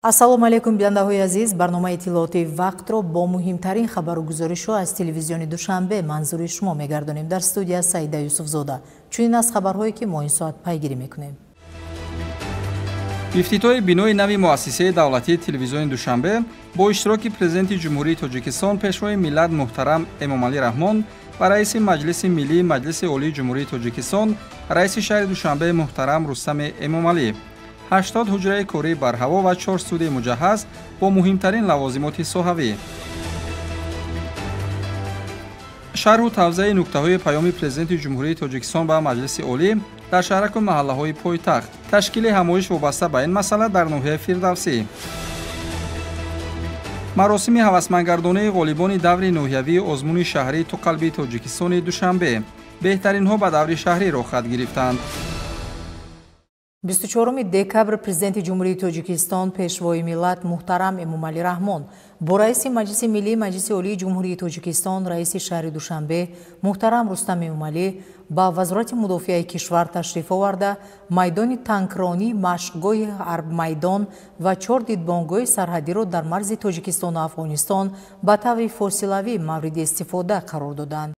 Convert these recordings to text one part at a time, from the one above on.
ассалому алайкум бинандаҳои азиз, барномаи иттилооти вақтро бо муҳимтарин хабару гузоришҳо аз телевизиони Душанбе манзури шумо мегардонем. Дар студия Саида Юсуфзода. Чунин аз хабарҳое ки мо ин соат пайгирӣ мекунем. ифтитоҳи бинои нави муассисаи давлатии телевизиони Душанбе бо иштироки президенти ҷумҳурии Тоҷикистон пешвои миллат муҳтарам Эмомалӣ Раҳмон ва раиси Маҷлиси Миллии Маҷлиси Олии Ҷумҳурии Тоҷикистон, раиси шаҳри Душанбе муҳтарам Рустами Эмомалӣ, 80 ҳуҷраи кории барҳаво ва 4 студияи муҷаҳҳаз бо муҳимтарин лавозимоти соҳавӣ. шарҳу тавзеъи нуктаҳои паёми президенти ҷумҳурии Тоҷикистон ба Маҷлиси Олӣ дар шаҳраку маҳаллаҳои пойтахт, ташкили ҳамоиш вобаста ба ин масъала дар ноҳияи Фирдавсӣ. маросими ҳавасмандгардонаи ғолибони даври ноҳиявии озмуни шаҳрии туқалбии Тоҷикистони Душанбе беҳтаринҳо ба даври шаҳриро хат гирифтанд. 24 декабр президенти ҷумҳурии Тоҷикистон пешвои миллат муҳтарам Эмомалӣ Раҳмон бо раиси Маҷлиси Миллии Маҷлиси Олии Ҷумҳурии Тоҷикистон, раиси шаҳри Душанбе муҳтарам Рустам Эмомалӣ ба Вазорати мудофиаи кишвар ташриф оварда майдони танкронӣ, машқгоҳи ҳарбмайдон ва 4 дидбонгоҳи сарҳадиро дар марзи Тоҷикистону Афғонистон ба таври фосилавӣ мавриди истифода қарор доданд.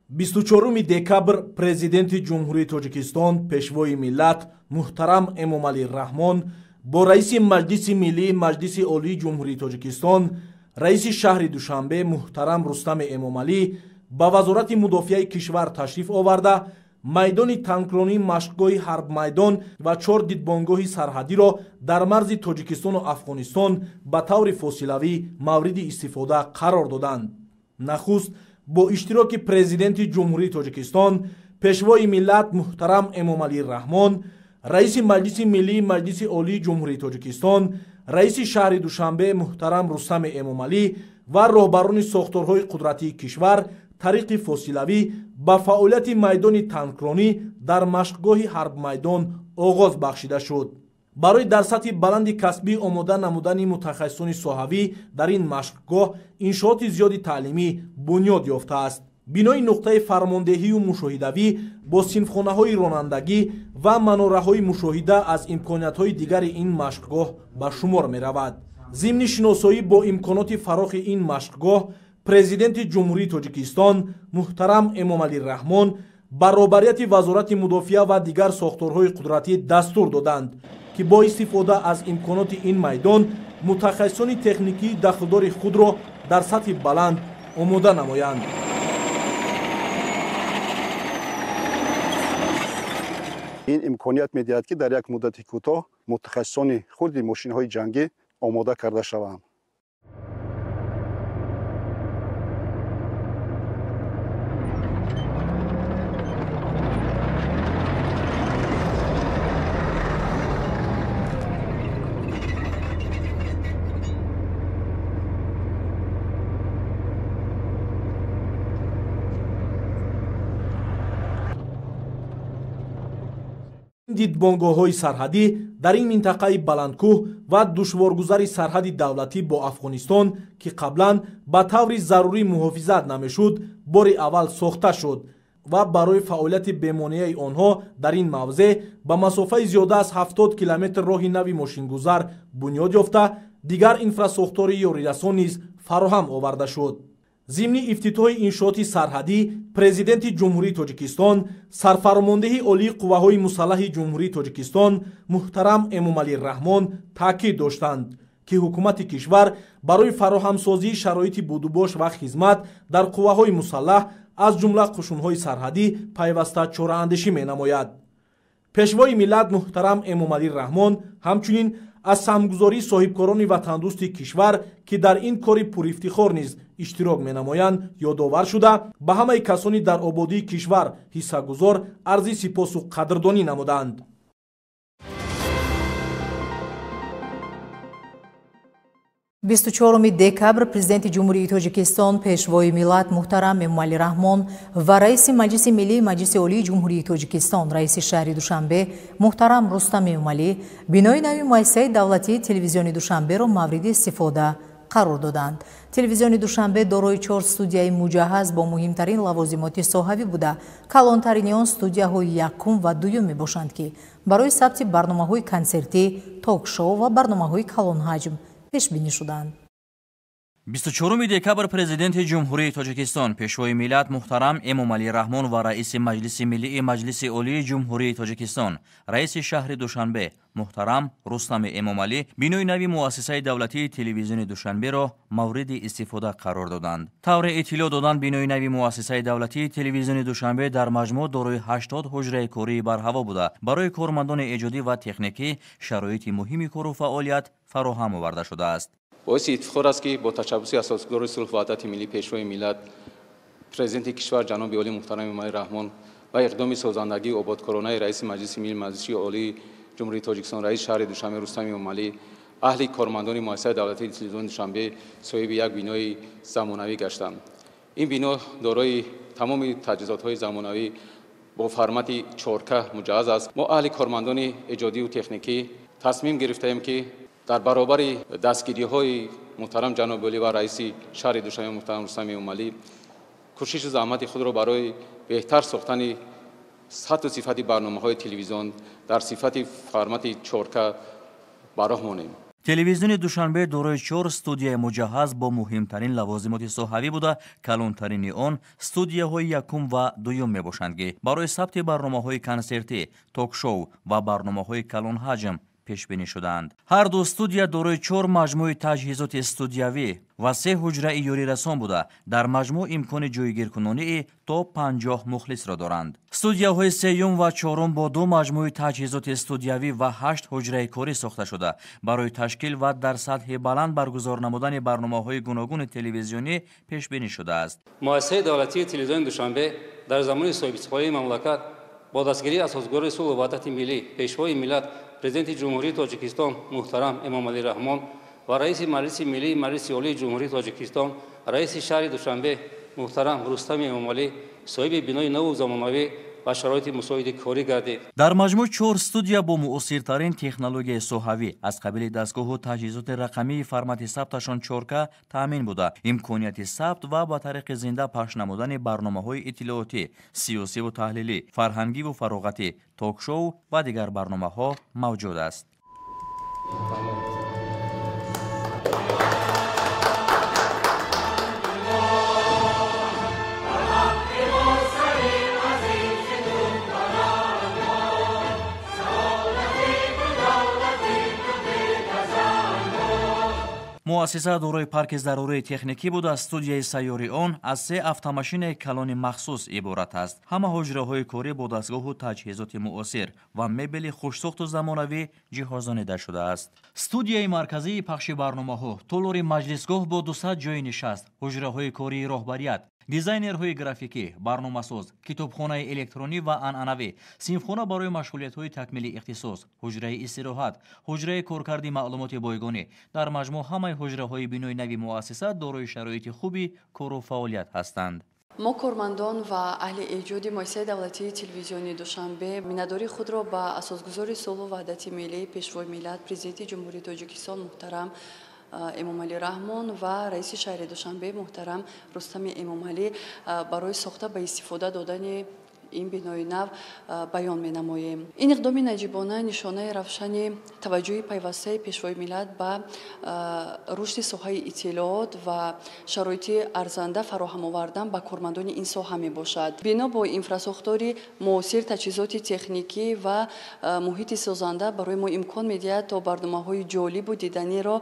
24 декабр президенти ҷумҳурии Тоҷикистон пешвои миллат муҳтарам Эмомалӣ Раҳмон бо раиси Маҷлиси Миллии Маҷлиси Олии Ҷумҳурии Тоҷикистон, раиси шаҳри Душанбе муҳтарам Рустами Эмомалӣ ба Вазорати мудофиаи кишвар ташриф оварда майдони танкронӣ, машқгоҳи ҳарбмайдон ва 4 дидбонгоҳи сарҳадиро дар марзи Тоҷикистону Афғонистон ба таври фосилавӣ мавриди истифода қарор доданд. нахуст бо иштироки президенти ҷумҳурии Тоҷикистон пешвои миллат муҳтарам Эмомалӣ Раҳмон, раиси Маҷлиси Миллии Маҷлиси Олии Ҷумҳурии Тоҷикистон, раиси шаҳри Душанбе муҳтарам Рустами Эмомалӣ ва роҳбарони сохторҳои қудратии кишвар тариқи фосилавӣ ба фаъолияти майдони танкронӣ дар машқгоҳи ҳарбмайдон оғоз бахшида шуд. барои дар сатҳи баланди касбӣ омода намудани мутахассисони соҳавӣ дар ин машқгоҳ иншооти зиёди таълимӣ бунёд ёфтааст. бинои нуқтаи фармондеҳию мушоҳидавӣ бо синфхонаҳои ронандагӣ ва манораҳои мушоҳида аз имкониятҳои дигари ин машқгоҳ ба шумор меравад. зимни шиносоӣ бо имконоти фарохи ин машқгоҳ, президенти ҷумҳурии Тоҷикистон муҳтарам Эмомалӣ Раҳмон ба роҳбарияти Вазорати мудофиа ва дигар сохторҳои қудратӣ дастур доданд ки бо истифода аз имконоти ин майдон мутахассисони техникии дахлдори худро дар сатҳи баланд омода намоянд. ин имконият медиҳад ки дар як муддати кӯтоҳ мутахассисони хурди мошинҳои ҷангӣ омода карда шаванд. дидбонгоҳҳои сарҳадӣ дар ин минтақаи баландкӯҳ ва душворгузари сарҳади давлатӣ бо Афғонистон ки қаблан ба таври зарурӣ муҳофизат намешуд, бори аввал сохта шуд ва барои фаъолияти бемонеаи онҳо дар ин мавзеъ ба масофаи зиёда аз 70 километр роҳи нави мошингузар бунёд ёфта, дигар инфрасохтори ёрирасон низ фароҳам оварда шуд. зимни ифтитоҳи иншооти сарҳадӣ президенти ҷумҳурии Тоҷикистон, сарфармондеҳи олии қувваҳои мусаллаҳи ҷумҳурии Тоҷикистон муҳтарам Эмомалӣ Раҳмон таъкид доштанд ки ҳукумати кишвар барои фароҳамсозии шароити будубош ва хизмат дар қувваҳои мусаллаҳ аз ҷумла қушунҳои сарҳадӣ пайваста чораандешӣ менамояд. пешвои миллат муҳтарам Эмомалӣ Раҳмон ҳамчунин аз самгузории соҳибкорони ватандӯсти кишвар ки дар ин кори пурифтихор низ иштирок менамоянд ёдовар шуда, ба ҳамаи касони дар ободии кишвар ҳиссагузор арзи сипосу қадрдонӣ намуданд. 24 декабр президенти ҷумҳурии Тоҷикистон пешвои миллат муҳтарам Эмомалӣ Раҳмон ва раиси Маҷлиси Миллии Маҷлиси Олии Ҷумҳурии Тоҷикистон, раиси шаҳри Душанбе муҳтарам Рустам Эмомалӣ бинои нави муассисаи давлатии телевизиони Душанберо мавриди истифода қарор доданд. Телевизиони Душанбе дорои 4 студияи муҷаҳҳаз бо муҳимтарин лавозимоти соҳавӣ буда, калонтарини он студияҳои якум ва дуюм мебошанд, ки барои сабти барномаҳои консертӣ, ток-шоу ва барномаҳои калонҳаҷм пешбинӣ шуданд. 24 декабр президенти ҷумҳурии Тоҷикистон пешвои миллат муҳтарам Эмомалӣ Раҳмон ва раиси Маҷлиси миллии Маҷлиси олии ҷумҳурии Тоҷикистон, раиси шаҳри Душанбе муҳтарам Рустами Эмомалӣ бинои нави муассисаи давлатии телевизиони Душанберо мавриди истифода қарор доданд. Тавре иттилоъ доданд бинои нави муассисаи давлатии телевизиони Душанбе дар маҷмӯъ дорои 80 ҳуҷраи кории барҳаво буда, барои кормандони эҷодӣ ва техникӣ шароити муҳими кору фаъолият фароҳам оварда шудааст. боиси ифтихор аст ки бо ташаббуси асосгори сулҳ ваҳдати миллӣ пешвои миллат президенти кишвар ҷаноби олӣ муҳтарам Эмомалӣ Раҳмон ва иқдоми созандагии ободкоронаи раиси маҷлиси миллии маҷлиси олии ҷумҳурии Тоҷикистон раиси шаҳри Душанбе Рустами Эмомалӣ аҳли кормандони муассисаи давлатии телевизиони Душанбе соҳиби як бинои замонавӣ гаштанд. ин бино дорои тамоми таҷҳизотҳои замонавӣ бо формати 4К муҷаҳҳаз аст. мо аҳли кормандони эҷодиву техникӣ тасмим гирифтаем ки дар баробари дастгириҳои муҳтарам ҷаноби олӣ ва раиси шаҳри Душанбе муҳтарам Рустами Эмомалӣ кӯшишу заҳмати худро барои беҳтар сохтани сатҳу сифати барномаҳои телевизион дар сифати формати 4К ба роҳ монем. Телевизиони Душанбе дорои 4 студияи муҷаҳҳаз бо муҳимтарин лавозимоти соҳавӣ буда, калонтарини он студияҳои якум ва дуюм мебошанд, ки барои сабти барномаҳои консертӣ, ток-шоу ва барномаҳои калонҳаҷм пешбинӣ шудаанд. Ҳар ду студия дорои 4 маҷмӯи таҷҳизоти студиявӣ ва 3 ҳуҷраи ёрирасон буда, дар маҷмӯъ имкони ҷойгиркунонии то 50 мухлисро доранд. Студияҳои сеюм ва чорум бо 2 маҷмӯи таҷҳизоти студиявӣ ва 8 ҳуҷраи корӣ сохта шуда, барои ташкил ва дар сатҳи баланд баргузор намудани барномаҳои гуногуни телевизионӣ пешбинӣ шудааст. муассисаи давлатии телевизиони Душанбе дар замони соҳибистиқлолии мамлакат бо дастгирии асосгори сулҳу ваҳдати миллӣ пешвои миллат президенти ҷумҳурии Тоҷикистон муҳтарам Эмомалӣ Раҳмон ва раиси маҷлиси миллии маҷлиси олии ҷумҳурии Тоҷикистон раиси шаҳри Душанбе муҳтарам Рустами Эмомалӣ соҳиби бинои наву замонавӣ ва шароити мусоиди корӣ гардид. Дар маҷмӯъ 4 студия бо муосиртарин технологияи соҳавӣ аз қабили дастгоҳу таҷҳизоти рақамии формати сабташон 4К таъмин буда, имконияти сабт ва ба тариқи зинда пахш намудани барномаҳои иттилоотӣ, сиёсиву таҳлилӣ, фарҳангиву фароғатӣ, ток-шоу ва дигар барномаҳо мавҷуд аст. муассиса дорои парки зарурии техникӣ буда, студияи сайёри он аз 3 автомашинаи калони махсус иборат аст. ҳама ҳуҷраҳои корӣ бо дастгоҳу таҷҳизоти муосир ва мебели хушсохту замонавӣ ҷиҳозонида шудааст. студияи марказии пахши барномаҳо, толори маҷлисгоҳ бо 200 ҷойи нишаст, ҳуҷраҳои кории роҳбарият, дизайнерҳои графикӣ, барномасоз, китобхонаи электронӣ ва анъанавӣ, синфхона барои машғулиятҳои такмили ихтисос, ҳуҷраи истироҳат, ҳуҷраи коркарди маълумоти бойгонӣ. Дар маҷмӯъ ҳамаи ҳуҷраҳои бинои нави муассиса дорои шароити хуби кору фаъолият ҳастанд. мо кормандон ва аҳли эҷоди муассисаи давлатии телевизиони Душанбе миннатдории худро ба асосгузори сулҳу ваҳдати миллӣ пешвои миллат президенти ҷумҳурии Тоҷикистон муҳтарам Эмомалӣ Раҳмон ва раиси шаҳри Душанбе муҳтарам Рустами Эмомалӣ барои сохта ба истифода додани ин бинои нав баён менамоем. ин иқдоми наҷибона нишонаи равшани таваҷҷӯҳи пайвастаи пешвои миллат ба рушди соҳаи иттилоот ва шароити арзанда фароҳам овардан ба кормандони ин соҳа мебошад. бино бо инфрасохтори муосир, таҷҳизоти техникӣ ва муҳити созанда барои мо имкон медиҳад то барномаҳои ҷолибу диданиро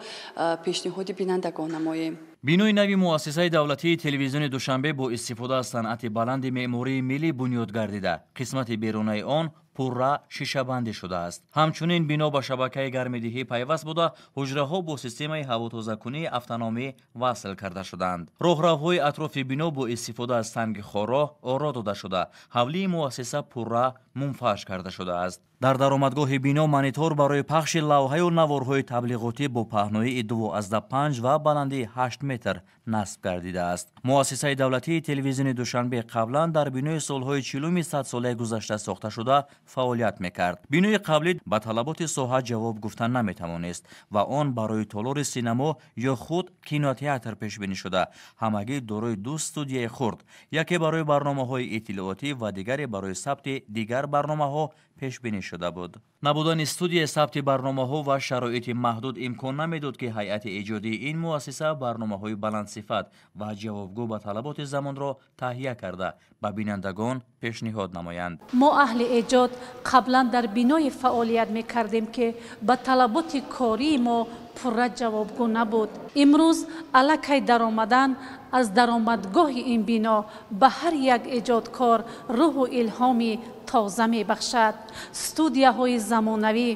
пешниҳоди бинандагон намоем. бинои нави муассисаи давлатии телевизиони Душанбе бо истифода аз санъати баланди меъмории миллӣ бунёд гардида, қисмати берунаи он пурра шишабандӣ шудааст. ҳамчунин бино ба шабакаи гармидиҳӣ пайваст буда, ҳуҷраҳо бо системаи ҳавотозакунии автономӣ васл карда шуданд. роҳравҳои атрофи бино бо истифода аз санги хоро оро дода шуда, ҳавлии муассиса пурра мунфаш карда шудааст. дар даромадгоҳи бино монитор барои пахши лавҳаю наворҳои таблиғотӣ бо паҳноии 12.5 ва баландии 8 метр насб гардидааст. муассисаи давлатии телевизиони Душанбе қаблан дар бинои солҳои 40 садсолаи гузашта сохта шуда, фаъолият мекард. бинои қаблӣ ба талаботи соҳа ҷавоб гуфтан наметавонист ва он барои толори синамо ё худ кинотеатр пешбинӣ шуда ҳамагӣ дорои ду студияи хурд, яке барои барномаҳои иттилоотӣ ва дигаре барои сабти дигар барномаҳо пешбинӣ шуда буд. набудани студияи сабти барномаҳо ва шароити маҳдуд имкон намедод ки ҳайати эҷодии ин муассиса барномаҳои баландсифат ва ҷавобгӯ ба талаботи замонро таҳия карда ба бинандагон пешниҳод намоянд. мо аҳли эҷод қаблан дар биное фаъолият мекардем ки ба талаботи кории мо пурра ҷавобгӯ набуд. имрӯз аллакай даромадан аз даромадгоҳи ин бино ба ҳар як эҷодкор рӯҳу илҳоми тоза мебахшад. студияҳои замонавӣ,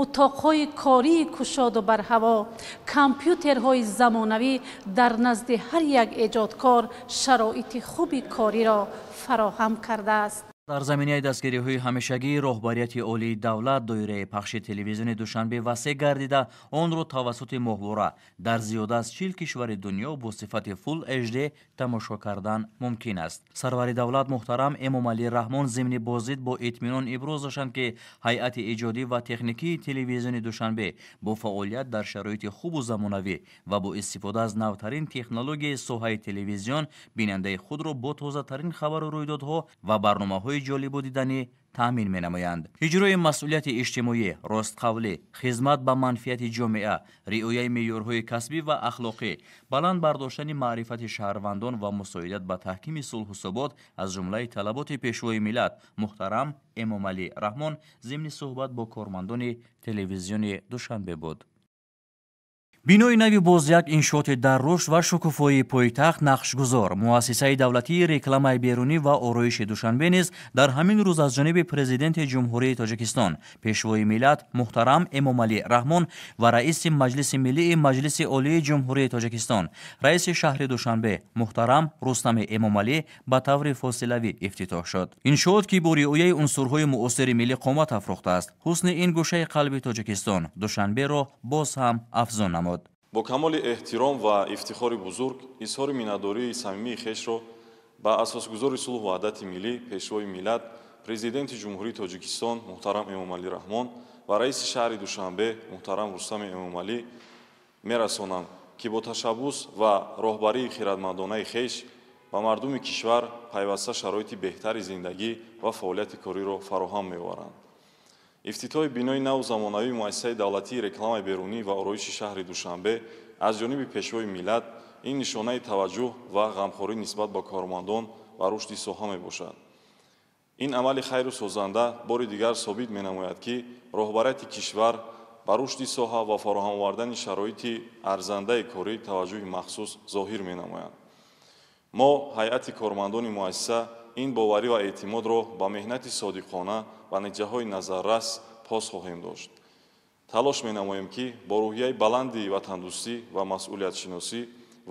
утоқҳои кории кушоду барҳаво, компютерҳои замонавӣ дар назди ҳар як эҷодкор шароити хуби кориро фароҳам кардааст. дар заминаи дастгириҳои ҳамешагии роҳбарияти олии давлат доираи пахши телевизиони душанбе васеъ гардида онро тавассути моҳвора дар зиёда аз 40 кишвари дунё бо сифати Full HD тамошо кардан мумкин аст. сарвари давлат муҳтарам Эмомалӣ Раҳмон зимни боздид бо итминон иброз доштанд ки ҳайати иҷодӣ ва техникии телевизиони душанбе бо фаъолият дар шароити хубу замонавӣ ва бо истифода аз навтарин технологияи соҳаи телевизион бинандаи худро бо тозатарин хабару рӯйдодҳо ва барномаҳои ҷолибу диданӣ таъмин менамоянд. иҷрои масъулияти иҷтимоӣ, ростқавлӣ, хизмат ба манфиати ҷомеа, риояи меъёрҳои касбӣ ва ахлоқӣ, баланд бардоштани маърифати шаҳрвандон ва мусоидат ба таҳкими сулҳу собот аз ҷумлаи талаботи пешвои миллат муҳтарам Эмомалӣ Раҳмон зимни суҳбат бо кормандони телевизиони Душанбе буд. бинои нави боз як иншооти дар рушд ва шукуфоии пойтахт нақшгузор муассисаи давлатии рекламаи берунӣ ва ороиши Душанбе низ дар ҳамин рӯз аз ҷониби президенти ҷумҳурии Тоҷикистон пешвои миллат муҳтарам Эмомалӣ Раҳмон ва раиси маҷлиси миллии маҷлиси олии ҷумҳурии Тоҷикистон раиси шаҳри Душанбе муҳтарам Рустами Эмомалӣ ба таври фосилавӣ ифтитоҳ шуд. иншоот ки бо риояи унсурҳои муосири миллӣ қомат афрохтааст ҳусни ин гӯшаи қалби Тоҷикистон Душанберо боз ҳам афзун намуд. бо камоли эҳтиром ва ифтихори бузург изҳори миннатдории самимии хешро ба асосгузори сулҳу ваҳдати миллӣ пешвои миллат президенти ҷумҳурии Тоҷикистон муҳтарам Эмомалӣ Раҳмон ва раиси шаҳри Душанбе муҳтарам Рустами Эмомалӣ мерасонам ки бо ташаббус ва роҳбарии хиратмандонаи хеш ба мардуми кишвар пайваста шароити беҳтари зиндагӣ ва фаъолияти кориро фароҳам меоваранд. ифтитоҳи бинои наву замонавии муассисаи давлатии рекламаи берунӣ ва ороиши шаҳри Душанбе аз ҷониби пешвои миллат ин нишонаи таваҷҷӯҳ ва ғамхорӣ нисбат ба кормандон ва рушди соҳа мебошад. ин амали хайру созанда бори дигар собит менамояд ки роҳбарияти кишвар ба рушди соҳа ва фароҳам овардани шароити арзандаи корӣ таваҷҷӯҳи махсус зоҳир менамояд. мо ҳайати кормандони муассиса ин боварӣ ва эътимодро ба меҳнати содиқона ва натиҷаҳои назаррас пос хоҳем дошт. талош менамоем ки бо рӯҳияи баланди ватандӯстӣ ва масъулиятшиносӣ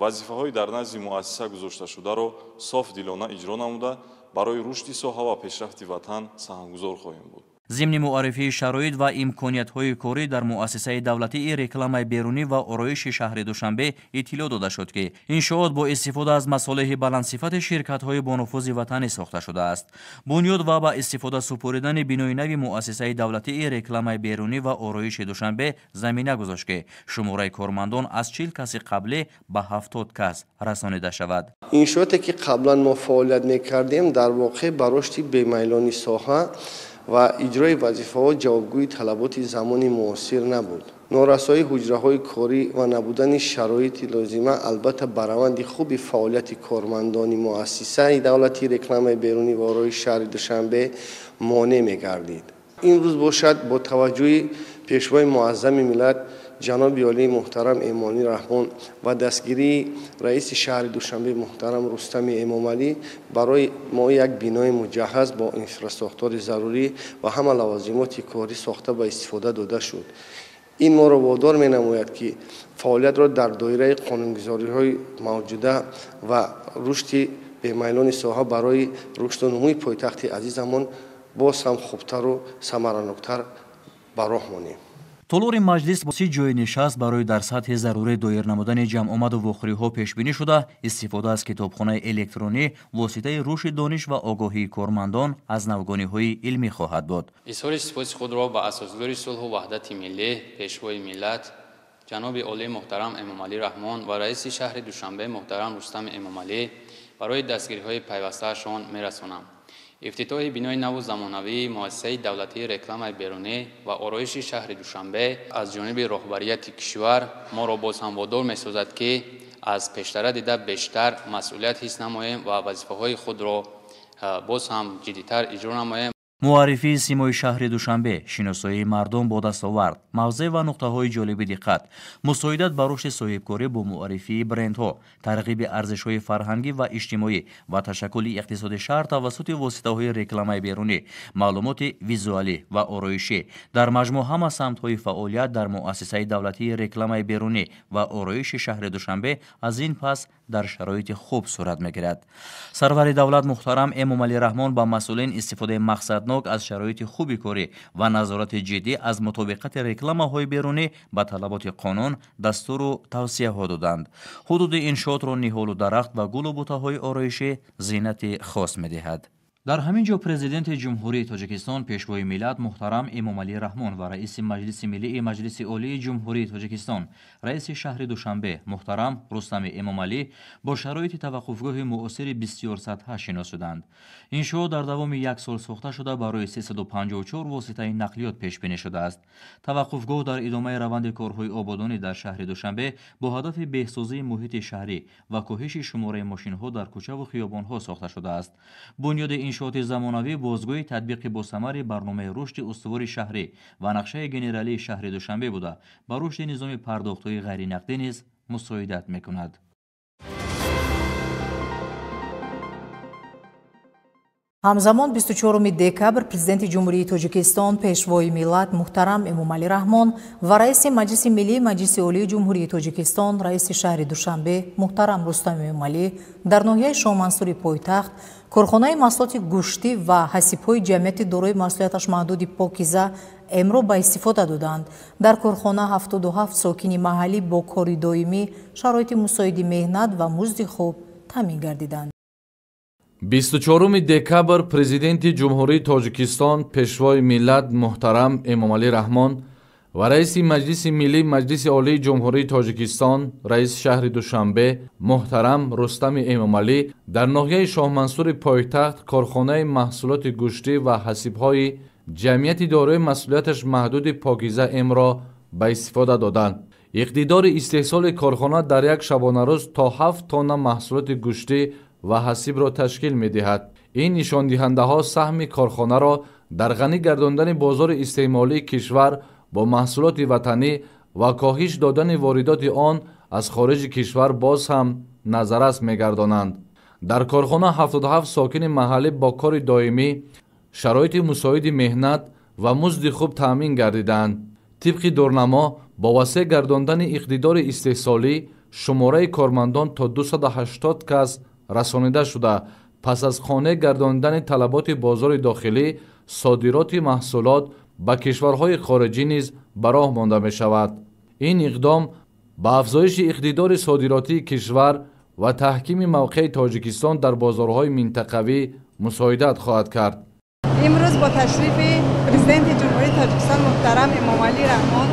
вазифаҳои дар назди муассиса гузошташударо софдилона иҷро намуда барои рушди соҳа ва пешрафти ватан саҳмгузор хоҳем буд. зимни муаррифии шароит ва имкониятҳои корӣ дар муассисаи давлатии рекламаи берунӣ ва ороиши шаҳри Душанбе иттилоъ дода шуд ки иншоот бо истифода аз масолиҳи баландсифати ширкатҳои бонуфузи ватанӣ сохта шудааст. бунёд ва ба истифода супоридани бинои нави муассисаи давлатии рекламаи берунӣ ва ороиши Душанбе замина гузошт ки шумораи кормандон аз 40 каси қаблӣ ба 70 кас расонида шавад. иншооте ки қаблан мо фаъолият мекардем дар воқеъ ба рушди бемайлони соҳа ва иҷрои вазифаҳо ҷавобгӯи талаботи замони муосир набуд. норасоии ҳуҷраҳои корӣ ва набудани шароити лозима албатта ба раванди хуби фаъолияти кормандони муассисаи давлатии рекламаи берунӣ ва ороиши шаҳри Душанбе монеъ мегардид. имрӯз бошад бо таваҷҷӯҳи пешвои муаззами миллат ҷаноби олии муҳтарам Эмомалӣ Раҳмон ва дастгирии раиси шаҳри Душанбе муҳтарам Рустами Эмомалӣ барои мо як бинои муҷаҳҳаз бо инфраструктури зарурӣ ва ҳама лавозимоти корӣ сохта ба истифода дода шуд. ин моро водор менамояд ки фаъолиятро дар доираи қонунгузориҳои мавҷуда ва рушди бемайлони соҳа барои рушду нумӯи пойтахти азизамон боз ҳам хубтару самарануктар ба роҳ монем. толори маҷлис бо 30 ҷои нишаст барои дар сатҳи зарурӣ доир намудани ҷамъомаду вохӯриҳо пешбинӣ шуда, истифода аз китобхонаи электронӣ воситаи рушди дониш ва огоҳии кормандон аз навгониҳои илмӣ хоҳад буд. изҳори сипоси худро ба асосгори сулҳу ваҳдати миллӣ, пешвои миллат ҷаноби олии муҳтарам Эмомалӣ Раҳмон ва раиси шаҳри Душанбе муҳтарам Рустами Эмомалӣ барои дастгириҳои пайвастаашон мерасонам. افتتاح بنای نو زمانوی مؤسسه دولتی رکلام بیرونی و آرایش شهر دوشنبه از جانب رهبریت کشور ما را باز هم وادار می‌سازد که از پیشتر دیده بیشتر مسئولیت حس نماییم و وظیفه‌های خود را باز هم جدی‌تر اجرا نماییم. муаррифии симои шаҳри душанбе, шиносоии мардум бо дастовард, мавзеъ ва нуқтаҳои ҷолиби диққат, мусоидат ба рушди соҳибкорӣ бо муаррифии брендҳо, тарғиби арзишҳои фарҳангӣ ва иҷтимоӣ ва ташаккули иқтисоди шаҳр тавассути воситаҳои рекламаи берунӣ, маълумоти визуалӣ ва ороишӣ дар маҷмӯъ ҳама самтҳои фаъолият дар муассисаи давлатии рекламаи берунӣ ва ороиши шаҳри Душанбе аз ин пас дар шароити хуб сурат мегирад. Сарвари давлат муҳтарам Эмомалӣ Раҳмон ба масъулин истифодаи мақсаднок аз шароити хуби корӣ ва назорати ҷиддӣ аз мутобиқати рекламаҳои берунӣ ба талаботи қонун, дастуру тавсияҳо доданд. ҳудуди иншоотро ниҳолу дарахт ва гулу бутаҳои ороишӣ зинати хос медиҳад. дар ҳамин ҷо президенти ҷумҳурии Тоҷикистон пешвои миллат муҳтарам Эмомалӣ Раҳмон ва раиси маҷлиси миллии маҷлиси олии ҷумҳурии Тоҷикистон, раиси шаҳри Душанбе муҳтарам Рустами Эмомалӣ бо шароити таваққуфгоҳи муосири бисёр сатҳа шиносуданд. Иншоот дар давоми як сол сохта шуда барои 354 воситаи нақлиёт пешбинӣ шудааст. Таваққуфгоҳ дар идомаи раванди корҳои ободонӣ дар шаҳри Душанбе бо ҳадафи беҳсозии муҳити шаҳрӣ ва коҳиши шумораи мошинҳо дар кӯчаву хиёбонҳо сохта шудааст. бунёди иншооти замонавӣ бозгӯи татбиқи босамари барномаи рушди устувори шаҳрӣ ва нақшаи генералии шаҳри Душанбе буда ба рушди низоми пардохтҳои ғайринақдӣ низ мусоидат мекунад. ҳамзамон 24 декабр президенти ҷумҳурии Тоҷикистон пешвои миллат муҳтарам Эмомалӣ Раҳмон ва раиси маҷлиси миллии маҷлиси олии ҷумҳурии Тоҷикистон раиси шаҳри Душанбе муҳтарам Рустами Эмомалӣ дар ноҳияи Шоҳмансури пойтахт корхонаи маҳсулоти гӯштӣ ва ҳасибҳои ҷамъияти дорои масъулияташ маҳдуди Покиза эмро ба истифода доданд. дар корхона 77 сокини маҳаллӣ бо кори доимӣ шароити мусоиди меҳнат ва музди хуб таъмин гардиданд. 24 декабр президенти ҷумҳурии Тоҷикистон пешвои миллат муҳтарам Эмомалӣ Раҳмон ва раиси маҷлиси миллии маҷлиси олии ҷумҳурии Тоҷикистон раиси шаҳри Душанбе муҳтарам Рустами Эмомалӣ дар ноҳияи Шоҳмансури пойтахт корхонаи маҳсулоти гӯштӣ ва ҳасибҳои ҷамъияти дорои масъулияташ маҳдуди Покиза эмро ба истифода доданд. иқтидори истеҳсоли корхона дар як шабонарӯз то 7 тонна маҳсулоти гӯштӣ ва ҳасибро ташкил медиҳад. ин нишондиҳандаҳо саҳми корхонаро дар ғанӣ гардондани бозори истеъмолии кишвар бо маҳсулоти ватанӣ ва коҳиш додани воридоти он аз хориҷи кишвар боз ҳам назаррас мегардонанд. дар корхона 77 сокини маҳаллӣ бо кори доимӣ шароити мусоиди меҳнат ва музди хуб таъмин гардиданд. тибқи дурнамо бо васеъ гардондани иқтидори истеҳсолӣ шумораи кормандон то 280 кас расонида шуда, пас аз қонеъ гардонидани талаботи бозори дохилӣ содироти маҳсулот ба кишварҳои хориҷӣ низ ба роҳ монда мешавад. ин иқдом ба афзоиши иқтидори содиротии кишвар ва таҳкими мавқеи Тоҷикистон дар бозорҳои минтақавӣ мусоидат хоҳад кард. имрӯз бо ташрифи президенти ҷумҳурии Тоҷикистон муҳтарам Эмомалӣ Раҳмон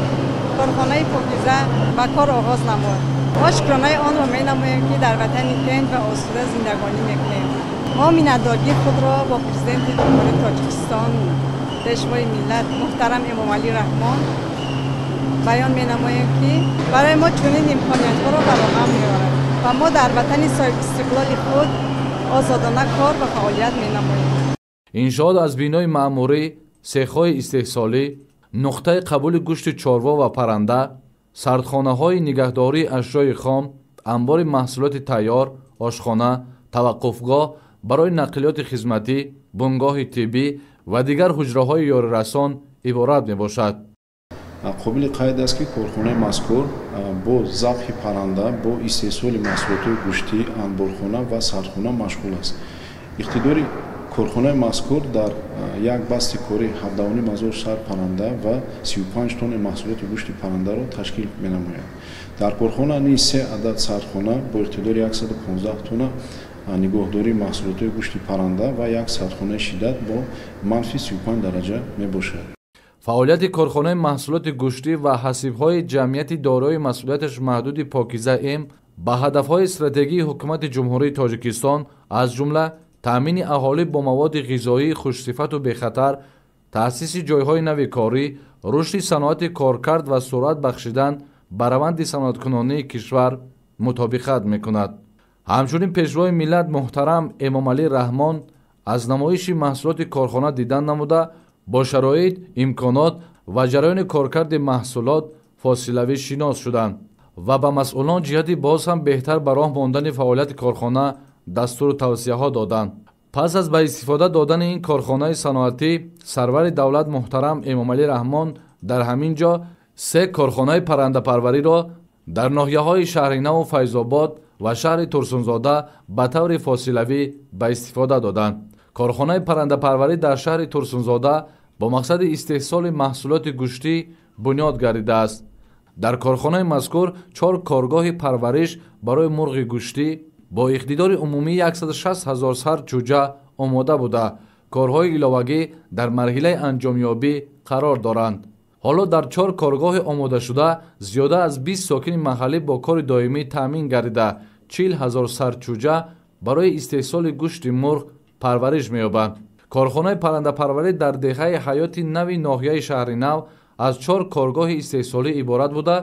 корхонаи Покиза ба кор оғоз намуд. ما شکرانه آن را می‌نماییم که در وطن تنگ و آسوده زندگانی می‌کنیم. ما می‌نداری خود را با پرزیدنت جمهوری تاجیکستان پیشوای ملت محترم امامعلی رحمان بیان می‌نماییم که برای ما چنین امکانیت‌ها را فراهم می‌آورد و ما در وطن صاحب استقلال خود آزادانه کار و فعالیت می‌نماییم. انشاء از بینای مأموری، سیخ‌های استحصالی، نقطه قبول گوشت چاروا و پرنده، сардхонаҳои нигаҳдории ашёи хом, анбори маҳсулоти тайёр, ошхона, таваққуфгоҳ барои нақлиёти хизматӣ, бунгоҳи тиббӣ ва дигар ҳуҷраҳои ёрирасон иборат мебошад. қобили қайд аст ки корхонаи мазкур бо забҳи парранда бо истеҳсоли маҳсулоти гӯштӣ анборхона ва сардхона машғул аст. иқтидори корхонаи мазкур дар як басти кори 7,5 сар парранда ва 35 тонна маҳсулоти гӯшти паррандаро ташкил менамояд. дар корхона низ 3 адад сардхона бо иқтидори 115 тонна нигоҳдории маҳсулотҳои гӯшти парранда ва як сардхонаи шиддат бо манфи 35 дараҷа мебошад. фаъолияти корхонаи маҳсулоти гӯштӣ ва ҳасибҳои ҷамъияти дорои масъулияташ маҳдуди покиза м ба ҳадафҳои стратегии ҳукумати ҷумҳурии Тоҷикистон аз ҷумла таъмини аҳолӣ бо маводи ғизоии хушсифату бехатар, таъсиси ҷойҳои нави корӣ, рушди саноати коркард ва суръат бахшидан ба раванди саноаткунонии кишвар мутобиқат мекунад. ҳамчунин пешвои миллат муҳтарам Эмомалӣ Раҳмон аз намоиши маҳсулоти корхона дидан намуда бо шароит, имконот ва ҷараёни коркарди маҳсулот фосилавӣ шинос шуданд ва ба масъулон ҷиҳати боз ҳам беҳтар ба роҳ мондани фаъолияти корхона дастуру тавсияҳо доданд. пас аз ба истифода додани ин корхонаи саноатӣ, сарвари давлат муҳтарам Эмомалӣ Раҳмон дар ҳамин ҷо 3 корхонаи паррандапарвариро дар ноҳияҳои шаҳри Наву Файзобод ва шаҳри Турсунзода ба таври фосилавӣ ба истифода доданд. корхонаи паррандапарварӣ дар шаҳри Турсунзода бо мақсади истеҳсоли маҳсулоти гӯштӣ бунёд гардидааст. дар корхонаи мазкур 4 коргоҳи парвариш барои мурғи гӯштӣ бо иқтидори умумии 160 000 сар чӯҷа омода буда, корҳои иловагӣ дар марҳилаи анҷомёбӣ қарор доранд. ҳоло дар 4 коргоҳи омодашуда зиёда аз 20 сокини маҳаллӣ бо кори доимӣ таъмин гардида 40 000 сар чӯҷа барои истеҳсоли гӯшти мурғ парвариш меёбанд. корхонаи паррандапарварӣ дар деҳаи ҳаёти нави ноҳияи шаҳри Нав аз 4 коргоҳи истеҳсолӣ иборат буда,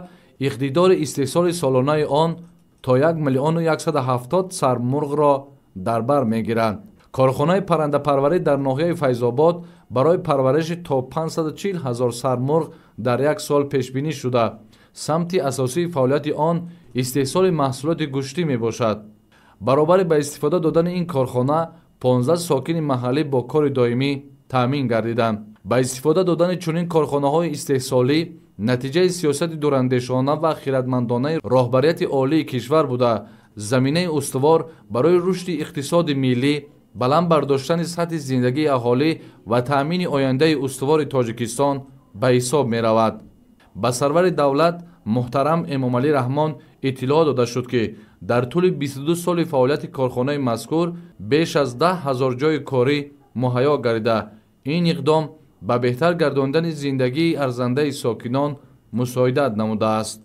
иқтидори истеҳсоли солонаи он то 1 170 000 сар мурғро дар бар мегиранд. корхонаи паррандапарварӣ дар ноҳияи Файзобод барои парвариши то 540 000 сар мурғ дар як сол пешбинӣ шуда, самти асосии фаъолияти он истеҳсоли маҳсулоти гӯштӣ мебошад. баробари ба истифода додани ин корхона 15 сокини маҳаллӣ бо кори доимӣ таъмин гардиданд. ба истифода додани чунин корхонаҳои истеҳсолӣ натиҷаи сиёсати дурандешона ва хиратмандонаи роҳбарияти олии кишвар буда, заминаи устувор барои рушди иқтисоди миллӣ, баланд бардоштани сатҳи зиндагии аҳолӣ ва таъмини ояндаи устувори Тоҷикистон ба ҳисоб меравад. ба сарвари давлат муҳтарам Эмомалӣ Раҳмон иттилоъ дода шуд ки дар тӯли 22 соли фаъолияти корхонаи мазкур беш аз 10 000 ҷойи корӣ муҳайё гардида, ин иқдом ба беҳтар гардондани зиндагии арзандаи сокинон мусоидат намудааст.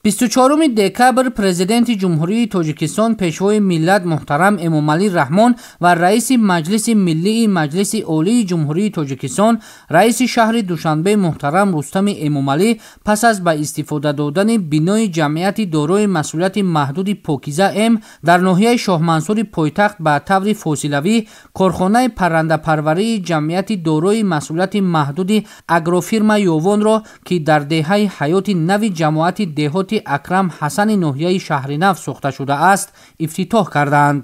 24 декабр президенти ҷумҳурии Тоҷикистон пешвои миллат муҳтарам Эмомалӣ Раҳмон ва раиси Маҷлиси Миллии Маҷлиси Олии Ҷумҳурии Тоҷикистон, раиси шаҳри Душанбе муҳтарам Рустами Эмомалӣ пас аз ба истифода додани бинои ҷамъияти дорои масъулияти маҳдуди Покиза М дар ноҳияи Шоҳмансури пойтахт ба таври фосилавӣ корхонаи паррандапарварии ҷамъияти дорои масъулияти маҳдуди Агрофирма Ёвонро, ки дар деҳаи ҳаёти нави ҷамоати деҳоти Акрам Ҳасани ноҳияи шаҳри Нав сохта шудааст, ифтитоҳ карданд.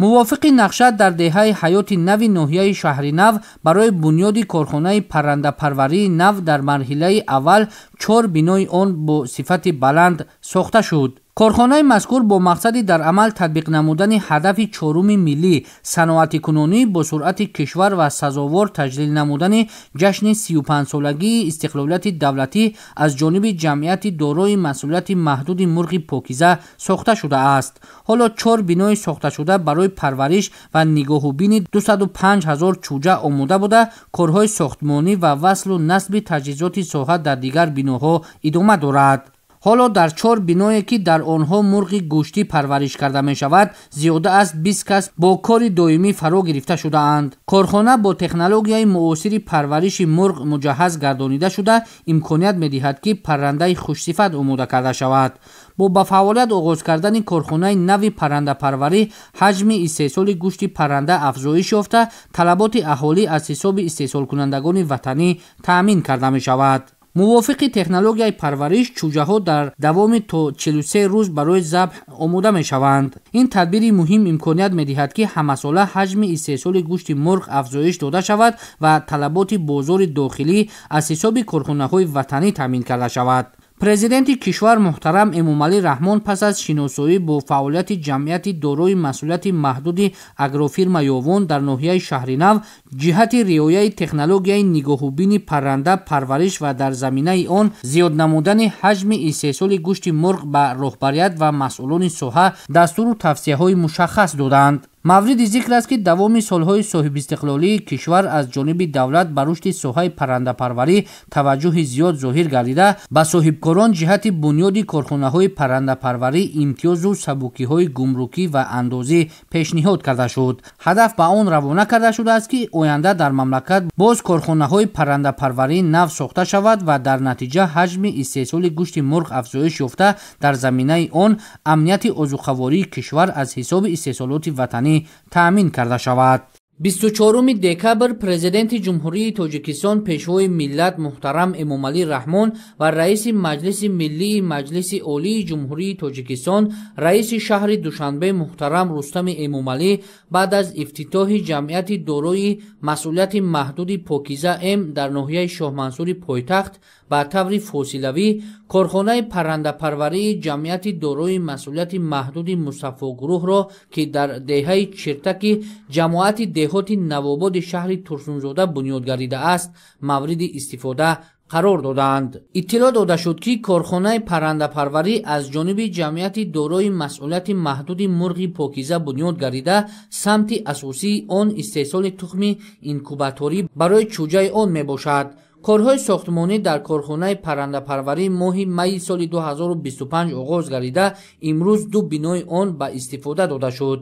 мувофиқи нақша дар деҳаи ҳаёти нави ноҳияи шаҳри Нав барои бунёди корхонаи паррандапарварии Нав дар марҳилаи аввал 4 бинои он бо сифати баланд сохта шуд. корхонаи мазкур бо мақсади дар амал татбиқ намудани ҳадафи 4 миллӣ, саноатикунонӣ бо суръати кишвар ва сазовор таҷлил намудани ҷашни 35-солагии истиқлолияти давлатӣ аз ҷониби ҷамъияти дорои масъулияти маҳдуди мурғи Покиза сохта шудааст. ҳоло 4 бинои сохташуда барои парвариш ва нигоҳубини 205 000 чӯҷа омода буда, корҳои сохтмонӣ ва васлу насби таҷҳизоти соҳа дар дигар биноҳо идома дорад. ҳоло дар 4 биное ки дар онҳо мурғи гӯштӣ парвариш карда мешавад, зиёда аз 20 кас бо кори доимӣ фаро гирифта шудаанд. корхона бо технологияи муосири парвариши мурғ муҷаҳҳаз гардонида шуда, имконият медиҳад ки паррандаи хушсифат омода карда шавад. бо ба фаъолият оғоз кардани корхонаи нави паррандапарварӣ, ҳаҷми истеҳсоли гӯшти парранда афзоиш ёфта, талаботи аҳолӣ аз ҳисоби истеҳсолкунандагони ватанӣ таъмин карда мешавад. мувофиқи технологияи парвариш, чӯҷаҳо дар давоми то 43 рӯз барои забҳ омода мешаванд. ин тадбири муҳим имконият медиҳад ки ҳамасола ҳаҷми истеҳсоли гӯшти мурғ афзоиш дода шавад ва талаботи бозори дохилӣ аз ҳисоби корхонаҳои ватанӣ таъмин карда шавад. президенти кишвар муҳтарам Эмомалӣ Раҳмон пас аз шиносоӣ бо фаъолияти ҷамъияти дорои масъулияти маҳдуди агрофирма Ёвон дар ноҳияи шаҳри Нав ҷиҳати риояи технологияи нигоҳубини парранда парвариш ва дар заминаи он зиёд намудани ҳаҷми истеҳсоли гӯшти мурғ ба роҳбарият ва масъулони соҳа дастуру тавсияҳои мушаххас доданд. мавриди зикр аст ки давоми солҳои соҳибистиқлолии кишвар аз ҷониби давлат ба рушди соҳаи паррандапарварӣ таваҷҷӯҳи зиёд зоҳир гардида ба соҳибкорон ҷиҳати бунёди корхонаҳои паррандапарварӣ имтиёзу сабукиҳои гумрукӣ ва андозӣ пешниҳод карда шуд. ҳадаф ба он равона карда шудааст ки оянда дар мамлакат боз корхонаҳои паррандапарварӣ нав сохта шавад ва дар натиҷа ҳаҷми истеҳсоли гӯшти мурғ афзоиш ёфта дар заминаи он амнияти озуқавории кишвар аз ҳисоби истеҳсолоти ватанӣ таъмин карда шавад. 24 декабр президенти ҷумҳурии Тоҷикистон пешвои миллат муҳтарам Эмомалӣ Раҳмон ва раиси маҷлиси миллии маҷлиси олии ҷумҳурии Тоҷикистон раиси шаҳри Душанбе муҳтарам Рустами Эмомалӣ баъд аз ифтитоҳи ҷамъияти дорои масъулияти маҳдуди Покиза М дар ноҳияи Шоҳмансури пойтахт ба таври фосилавӣ корхонаи паррандапарварии ҷамъияти дорои масъулияти маҳдуди Мусаффогурӯҳро ки дар деҳаи Чиртаки ҷамоати деҳоти Навободи шаҳри Турсунзода бунёд гардидааст мавриди истифода қарор доданд. иттилоъ дода шуд ки корхонаи паррандапарварӣ аз ҷониби ҷамъияти дорои масъулияти маҳдуди мурғи Покиза бунёд гардида самти асосии он истеҳсоли тухми инкубаторӣ барои чӯҷаи он мебошад. корҳои сохтмонӣ дар корхонаи паррандапарварӣ моҳи майи соли 2025 оғоз гардида имрӯз ду бинои он ба истифода дода шуд.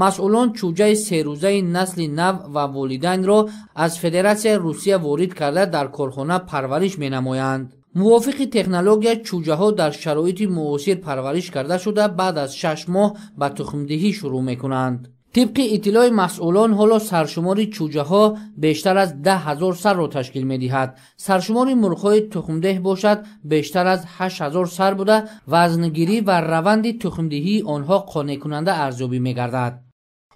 масъулон чӯҷаи серӯзаи насли нав ва волидайнро аз Федератсияи Русия ворид карда дар корхона парвариш менамоянд. мувофиқи технология чӯҷаҳо дар шароити муосир парвариш карда шуда баъд аз 6 моҳ ба тухмдиҳӣ шурӯъ мекунанд. тибқи иттилои масъулон ҳоло саршумори чӯҷаҳо бештар аз 10,000 сарро ташкил медиҳад. саршумори мурғҳои тухмдеҳ бошад бештар аз 8,000 сар буда вазнигирӣ ва раванди тухмдиҳии онҳо қонеъкунанда арзёбӣ мегардад.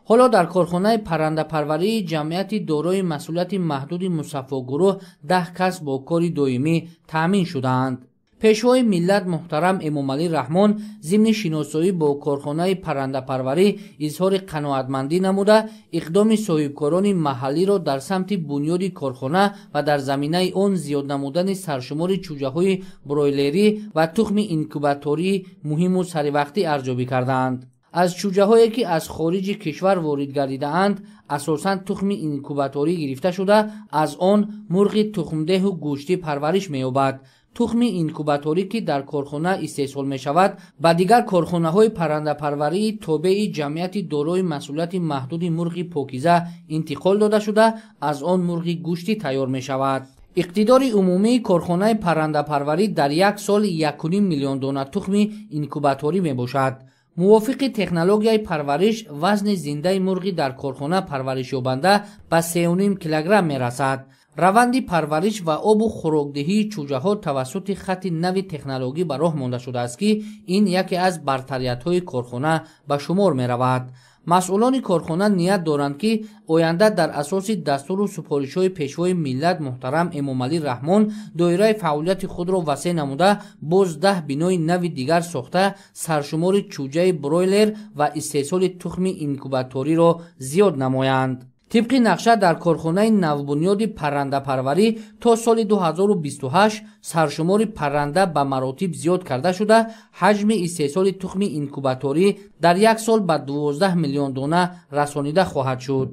ҳоло дар корхонаи паррандапарварии ҷамъияти дорои масъулияти маҳдуди Мусаффогурӯҳ 10 кас бо кори доимӣ таъмин шудаанд. пешвои миллат муҳтарам Эмомалӣ Раҳмон зимни шиносоӣ бо корхонаи паррандапарварӣ изҳори қаноатмандӣ намуда иқдоми соҳибкорони маҳаллиро дар самти бунёди корхона ва дар заминаи он зиёд намудани саршумори чӯҷаҳои бройлерӣ ва тухми инкубатории муҳиму саривақтӣ арзёбӣ карданд. аз чӯҷаҳое ки аз хориҷи кишвар ворид гардидаанд асосан тухми инкубаторӣ гирифта шуда аз он мурғи тухмдеҳу гӯштӣ парвариш меёбад. тухми инкубаторӣ ки дар корхона истеҳсол мешавад ба дигар корхонаҳои паррандапарварии тобеи ҷамъияти дорои масъулияти маҳдуди мурғи Покиза интиқол дода шуда аз он мурғи гӯштӣ тайёр мешавад. иқтидори умумии корхонаи паррандапарварӣ дар як сол 1,5 миллион дона тухми инкубаторӣ мебошад. мувофиқи технологияи парвариш вазни зиндаи мурғи дар корхона парваришёбанда ба 3,5 килограмм мерасад. раванди парвариш ва обу хӯрокдиҳии чӯҷаҳо тавассути хати нави технологӣ ба роҳ монда шудааст ки ин яке аз бартариятҳои корхона ба шумор меравад. масъулони корхона ният доранд ки оянда дар асоси дастуру супоришҳои пешвои миллат муҳтарам Эмомалӣ Раҳмон доираи фаъолияти худро васеъ намуда боз 10 бинои нави дигар сохта саршумори чӯҷаи бройлер ва истеҳсоли тухми инкубаториро зиёд намоянд. тибқи нақша дар корхонаи навбунёди паррандапарварӣ то соли 2028 саршумори парранда ба маротиб зиёд карда шуда ҳаҷми истеҳсоли тухми инкубаторӣ дар як сол ба 12 миллион дона расонида хоҳад шуд.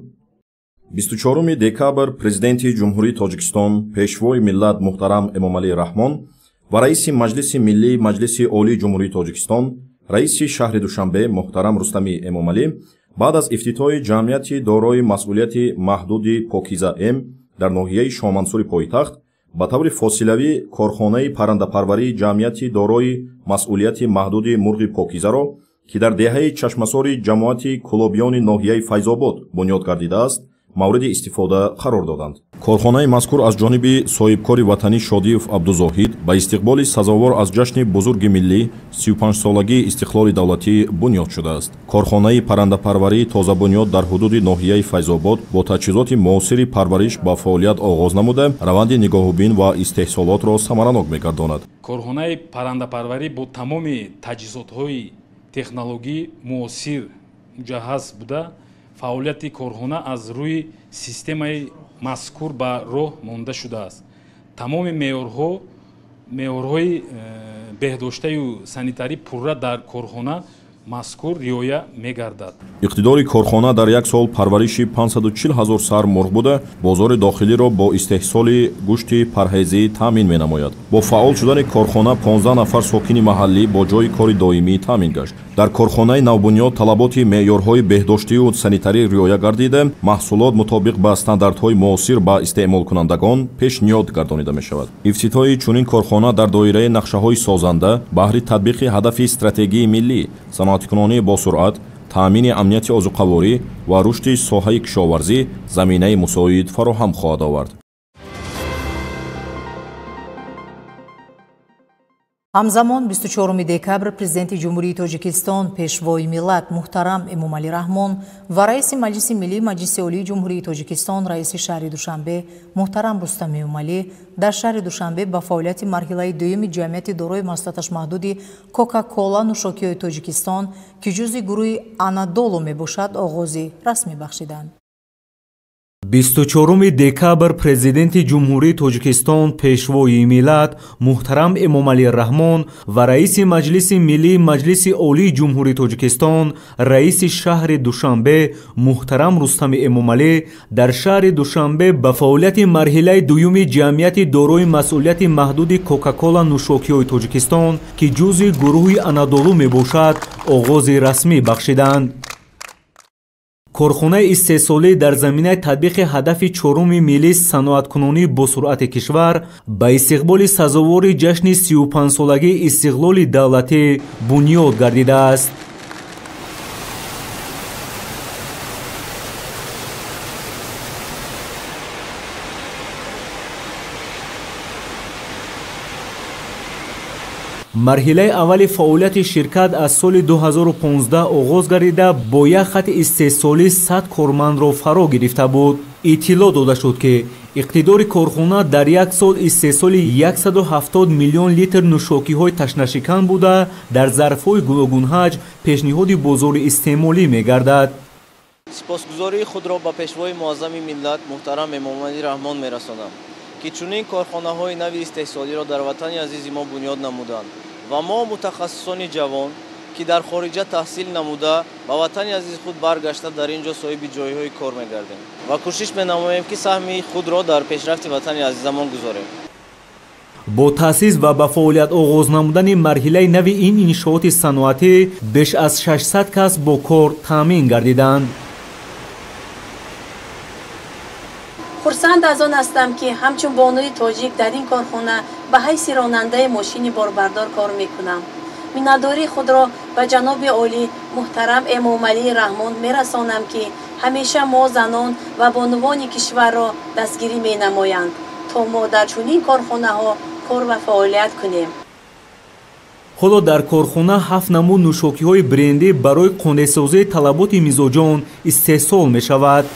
24 декабр президенти ҷумҳурии Тоҷикистон пешвои миллат муҳтарам Эмомалӣ Раҳмон ва раиси маҷлиси миллии маҷлиси олии ҷумҳурии Тоҷикистон раиси шаҳри Душанбе муҳтарам Рустами Эмомалӣ баъд аз ифтитоҳи ҷамъияти дорои масъулияти маҳдуди Покиза М дар ноҳияи Шоҳмансури пойтахт ба таври фосилавӣ корхонаи паррандапарварии ҷамъияти дорои масъулияти маҳдуди мурғи Покизаро ки дар деҳаи чашмасори ҷамоати кулобиёни ноҳияи Файзобод бунёд гардидааст мавриди истифода қарор доданд. корхонаи мазкур аз ҷониби соҳибкори ватанӣ Шодиев Абдузоҳид ба истиқболи сазовор аз ҷашни бузурги миллӣ 35-солагии истиқлоли давлатӣ бунёд шудааст. корхонаи паррандапарварии тозабунёд дар ҳудуди ноҳияи Файзобод бо таҷҳизоти муосири парвариш ба фаъолият оғоз намуда раванди нигоҳубин ва истеҳсолотро самаранок мегардонад. корхонаи паррандапарварӣ бо тамоми таҷҳизотҳои технологӣ муосир муҷаҳҳаз буда фаъолияти корхона аз рӯи системаи мазкур ба роҳ монда шудааст. тамоми меъёрҳои беҳдоштаю санитарӣ пурра дар корхона мазкур риоя мегардад. иқтидори корхона дар як сол парвариши 540 000 сар мурғ буда бозори дохилиро бо истеҳсоли гӯшти парҳезӣ таъмин менамояд. бо фаъол шудани корхона 15 нафар сокини маҳаллӣ бо ҷои кори доимӣ таъмин гашт. дар корхонаи навбунёд талаботи меъёрҳои беҳдоштию санитарӣ риоя гардида маҳсулот мутобиқ ба стандартҳои муосир ба истеъмолкунандагон пешниҳод гардонида мешавад. ифтитоҳи чунин корхона дар доираи нақшаҳои созанда баҳри татбиқи ҳадафи стратегии миллӣ саноаткунонии босуръат, таъмини амнияти озуқаворӣ ва рушди соҳаи кишоварзӣ заминаи мусоид фароҳам хоҳад овард. ҳамзамон 24 декабр президенти ҷумҳурии Тоҷикистон пешвои миллат муҳтарам Эмомалӣ Раҳмон ва раиси Маҷлиси Миллии Маҷлиси Олии Ҷумҳурии Тоҷикистон раиси шаҳри Душанбе муҳтарам Рустам Эмомалӣ дар шаҳри Душанбе ба фаъолияти марҳилаи дуюми ҷамъияти дорои маслиҳаташ маҳдуди Кока-Кола нӯшокиҳои Тоҷикистон ки ҷузъи гурӯҳи Анадолу мебошад оғози расмӣ бахшиданд. 24 декабр президенти ҷумҳурии Тоҷикистон пешвои миллат муҳтарам Эмомалӣ Раҳмон ва раиси Маҷлиси Миллии Маҷлиси Олии Ҷумҳурии Тоҷикистон раиси шаҳри Душанбе муҳтарам Рустами Эмомалӣ дар шаҳри Душанбе ба фаъолияти марҳилаи дуюми ҷамъияти дорои масъулияти маҳдуди Кока-Кола нӯшокиҳои Тоҷикистон ки ҷузъи гурӯҳи Анадолу мебошад оғози расмӣ бахшиданд. корхонаи истеҳсолӣ дар заминаи татбиқи ҳадафи чоруми миллии саноаткунонии босуръати кишвар ба истиқболи сазовори ҷашни 35-солагии истиқлоли давлатӣ бунёд гардидааст. марҳилаи аввали фаъолияти ширкат аз соли 2015 оғоз гардида бо як хати истеҳсолӣ 100 кормандро фаро гирифта буд. иттилоъ дода шуд ки иқтидори корхона дар як сол истеҳсоли 170 миллион литр нӯшокиҳои ташнашикан буда дар зарфҳои гуногун ҳаҷм пешниҳоди бозори истеъмолӣ мегардад. сипосгузории худро ба пешвои муаззами миллат муҳтарам Эмомалӣ Раҳмон мерасонам ки чунин корхонаҳои нави истеҳсолиро дар ватани азизи мо бунёд намуданд ва мо мутахассисони ҷавон ки дар хориҷа таҳсил намуда ба ватани азизи худ баргашта дар ин ҷо соҳиби ҷойҳои кор мегардем ва кӯшиш менамоем ки саҳми худро дар пешрафти ватани азизамон гузорем. бо таъсис ва ба фаъолият оғоз намудани марҳилаи нави ин иншооти саноатӣ беш аз 600 кас бо кор таъмин гардиданд. хурсанд аз он ҳастам ки ҳамчун бонуи тоҷик дар ин корхона ба ҳайси ронандаи мошини борбардор кор мекунам. миннатдории худро ба ҷаноби олӣ муҳтарам Эмомалӣ Раҳмон мерасонам ки ҳамеша мо занон ва бонувони кишварро дастгирӣ менамоянд то мо дар чунин корхонаҳо кор ва фаъолият кунем. ҳоло дар корхона 7 намуд нӯшокиҳои брендӣ барои қонеъсозии талаботи мизоҷон истеҳсол мешавад.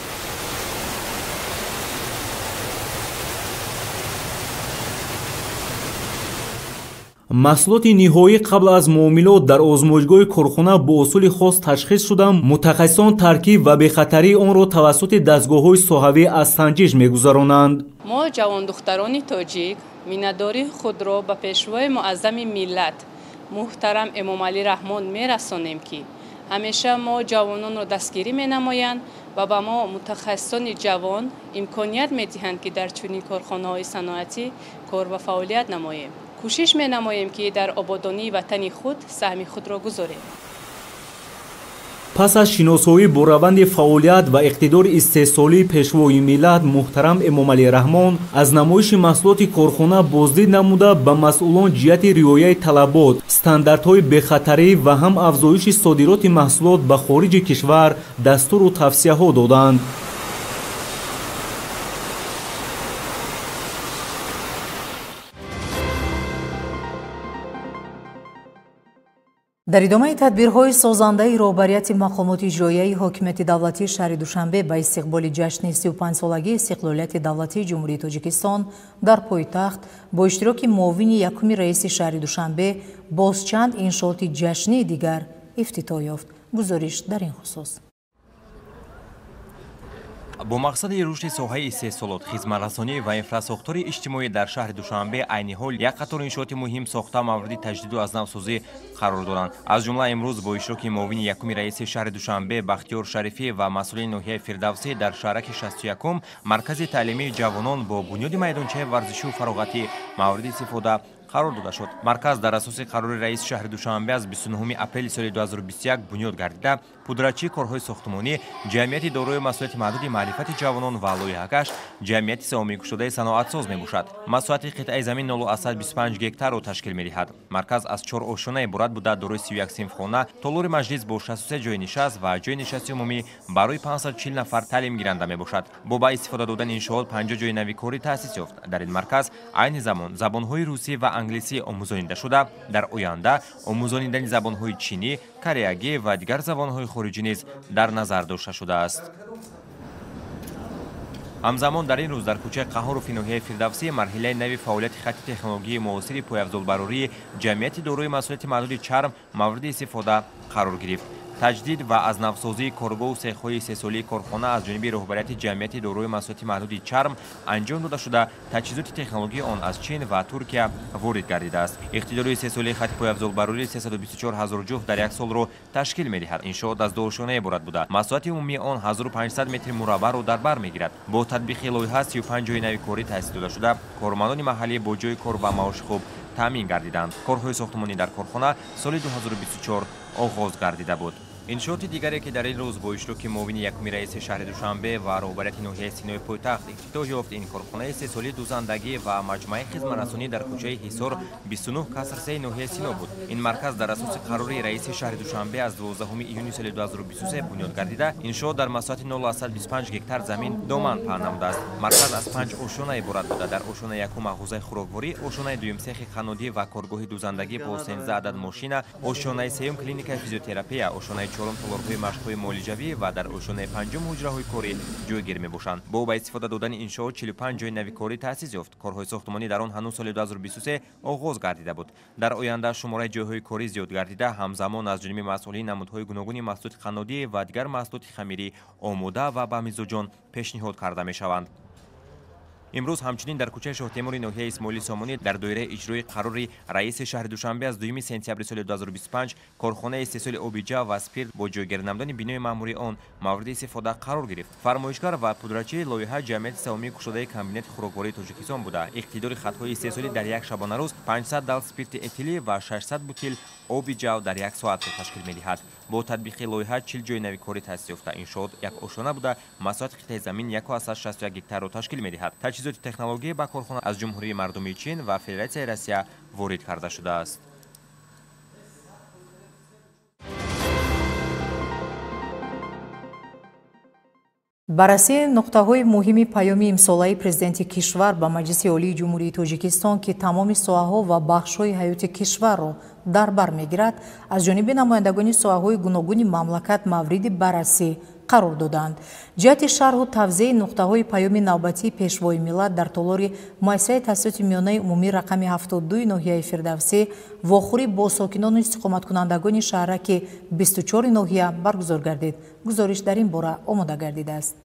маҳсулоти ниҳоӣ қабл аз муомилот дар озмоишгоҳи корхона бо усули хос ташхис шуда мутахассисон таркиб ва бехатарии онро тавассути дастгоҳҳои соҳавӣ аз санҷиш мегузаронанд. мо ҷавондухтарони тоҷик миннатдории худро ба пешвои муаззами миллат муҳтарам Эмомалӣ Раҳмон мерасонем ки ҳамеша мо ҷавононро дастгирӣ менамоянд ва ба мо мутахассисони ҷавон имконият медиҳанд ки дар чунин корхонаҳои саноатӣ кор ва фаъолият намоем. кӯшиш менамоем ки дар ободонии ватани худ саҳми худро гузорем. пас аз шиносоӣ бо раванди фаъолият ва иқтидори истеҳсолии пешвои миллат муҳтарам Эмомалӣ Раҳмон аз намоиши маҳсулоти корхона боздид намуда ба масъулон ҷиҳати риояи талабот, стандартҳои бехатарӣ ва ҳам афзоиши содироти маҳсулот ба хориҷи кишвар дастуру тавсияҳо доданд. дар идомаи тадбирҳои созандаи роҳбарияти мақомоти иҷроияи ҳокимияти давлатии шаҳри Душанбе ба истиқболи ҷашни 35-солагии истиқлолияти давлатии ҷумҳурии Тоҷикистон дар пойтахт бо иштироки муовини якуми раиси шаҳри Душанбе бозчанд иншооти ҷашнии дигар ифтитоҳ ёфт. гузориш дар ин хусус. бо мақсади рушди соҳаи истеҳсолот, хизматрасонӣ ва инфрасохтори иҷтимоӣ дар шаҳри Душанбе айни ҳол як қатор иншооти муҳим сохта мавриди таҷдиду азнавсозӣ қарор доранд. Аз ҷумла имрӯз бо иштироки муовини якуми раиси шаҳри Душанбе Бахтиёр Шарифӣ ва масъулини ноҳияи Фирдавсӣ дар шаҳраки 61 маркази таълимии ҷавонон бо бунёди майдончаи варзишу фароғатӣ мавриди истифода қарор дода шуд. Марказ дар асоси қарори раиси шаҳри Душанбе аз 29 апрели соли 2021 бунёд гардида, пудратчии корҳои сохтмонӣ, ҷамъияти дорои масъулияти маҳдуди маърифати ҷавонон ва лоиҳакаш, ҷамъияти саомикушодаи саноатсоз мебошад. Масоҳати қитъаи замин 0,25 гектарро ташкил медиҳад. Марказ аз 4 ошона иборат буда дорои 31 синфхона, толори маҷлис бо 63 ҷойи нишаст ва ҷойи нишасти умумӣ барои 540 нафар таълимгиранда мебошад. Бо ба истифода додани иншоот 50 ҷойи навикорӣ таъсис ёфт. Дар ин марказ айни замон забонҳои русӣ ва англисӣ омӯзонида шуда, дар оянда омӯзонидани забонҳои чинӣ, кореягӣ ва дигар забонҳои хориҷӣ низ дар назар дошта шудааст. ҳамзамон дар ин рӯз дар кӯчаи Қаҳорофи ноҳияи Фирдавсӣ марҳилаи нави фаъолияти хатти технологии муосири пойафзолбарории ҷамъияти дорои масъулияти маҳдуди чарм мавриди истифода қарор гирифт. таҷдид ва азнавсозии коргоҳу сехҳои сесолии корхона аз ҷониби роҳбарияти ҷамъияти дорои масъулияти маҳдуди чарм анҷом дода шуда, таҷҳизоти технологии он аз Чин ва Туркия ворид гардидааст. иқтидори сесолии хатти пойафзолбарории 324 000 ҷуфт дар як солро ташкил медиҳад. иншоот аз 2 ошона иборат буда, масоҳати умумии он 1500 метри мураббаъро дар бар мегирад. бо татбиқи лоиҳа 35 ҷойи навикорӣ таъсис дода шуда, кормандони маҳаллӣ бо ҷойи кор ва маоши хуб таъмин гардиданд. корҳои сохтмонӣ дар корхона соли 2024 оғоз гардида буд. иншооти дигаре ки дар ин рӯз бо иштироки муовини якуми раиси шаҳри Душанбе ва роҳбарияти ноҳияи Синои пойтахт ифтитоҳ ёфт, ин корхонаи сесолии дузандагӣ ва маҷмӯаи хизматрасонӣ дар кӯчаи Ҳисор 29 каср Сеи ноҳияи Сино буд. ин марказ дар асоси қарори раиси шаҳри Душанбе аз 12 июни соли 2023 бунёд гардида, иншоот дар масоҳати 0,25 гектар замин доман паҳн намудааст. марказ аз 5 ошона иборат буда, дар ошона якум мағозаи хӯрокворӣ, ошонаи дуюм сехи қаннодӣ ва коргоҳи дузандагӣ бо 13 адад мошина, ошонаи сеюм клиникаи физиотерапия, ошонаи чорум толорҳои машқҳои муолиҷавӣ ва дар ошонаи панҷум ҳуҷраҳои корӣ ҷойгир мебошанд. бо ба истифода додани иншоот 45 ҷойи навикорӣ таъсис ёфт. корҳои сохтмонӣ дар он ҳанӯз соли 2023 оғоз гардида буд. дар оянда шумораи ҷойҳои корӣ зиёд гардида, ҳамзамон аз ҷониби масъулини намудҳои гуногуни маҳсулоти қаннодӣ ва дигар маҳсулоти хамирӣ омода ва ба мизоҷон пешниҳод карда мешаванд. имрӯз ҳамчунин дар кӯчаи Шоҳтемури ноҳияи Исмоили Сомонӣ дар доираи иҷрои қарори раиси шаҳри Душанбе аз 2 сентябри соли 2025 корхонаи истеҳсоли оби ҷав ва спирт бо ҷойгир намудани бинои маъмурии он мавриди истифода қарор гирифт. фармоишгар ва пудратчии лоиҳа ҷамъияти саомии кушодаи комбинати хӯроквории Тоҷикистон буда, иқтидори хатҳои истеҳсолӣ дар як шабонарӯз 500 дал спирти этилӣ ва 600 бутил оби ҷав дар як соатро ташкил медиҳад. бо татбиқи лоиҳа 40 ҷойи навикорӣ таъсис ёфта, иншоот як ошона буда, масоҳати қитъаи замин 1,61 гектарро ташкил медиҳад. таҷҳизоти технологӣ ба корхона аз ҷумҳурии мардумии Чин ва Федератсияи Россия ворид карда шудааст. баррасии нуқтаҳои муҳими паёми имсолаи президенти кишвар ба Маҷлиси Олии Ҷумҳурии Тоҷикистон ки тамоми соҳаҳо ва бахшҳои ҳаёти кишварро дар бар мегирад, аз ҷониби намояндагони соҳаҳои гуногуни мамлакат мавриди баррасӣ қарор доданд. ҷиҳати шарҳу тавзеъи нуқтаҳои паёми навбатии пешвои миллат дар толори муассисаи таҳсилоти миёнаи умумӣ рақами 72 ноҳияи Фирдавсӣ вохӯрӣ бо сокинону истиқоматкунандагони шаҳраки 24 ноҳия баргузор гардид. гузориш дар ин бора омода гардидааст.